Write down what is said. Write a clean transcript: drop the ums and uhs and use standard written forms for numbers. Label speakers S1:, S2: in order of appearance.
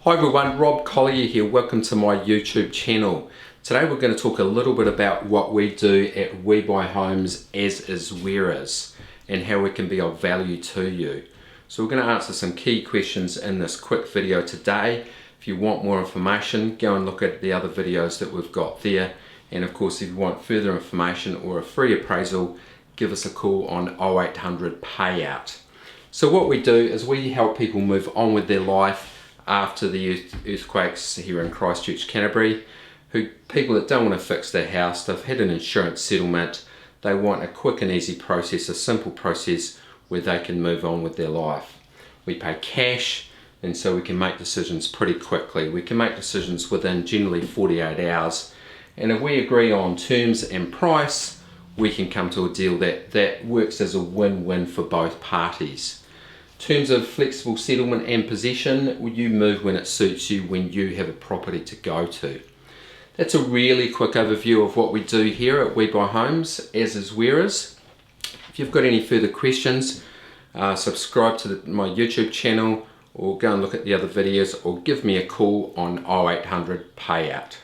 S1: Hi everyone, Rob Collier here. Welcome to my YouTube channel. Today we're going to talk a little bit about what we do at We Buy Homes as is where is and how we can be of value to you. So we're going to answer some key questions in this quick video today. If you want more information, go and look at the other videos that we've got there. And of course, if you want further information or a free appraisal, give us a call on 0800 payout. So what we do is we help people move on with their life after the earthquakes here in Christchurch, Canterbury. People that don't want to fix their house, they've had an insurance settlement, they want a quick and easy process, a simple process where they can move on with their life. We pay cash, and so we can make decisions pretty quickly. We can make decisions within generally 48 hours, and if we agree on terms and price, we can come to a deal that works as a win-win for both parties. In terms of flexible settlement and possession, you move when it suits you, when you have a property to go to. That's a really quick overview of what we do here at We Buy Homes, as is where is. If you've got any further questions, subscribe to my YouTube channel or go and look at the other videos or give me a call on 0800 payout.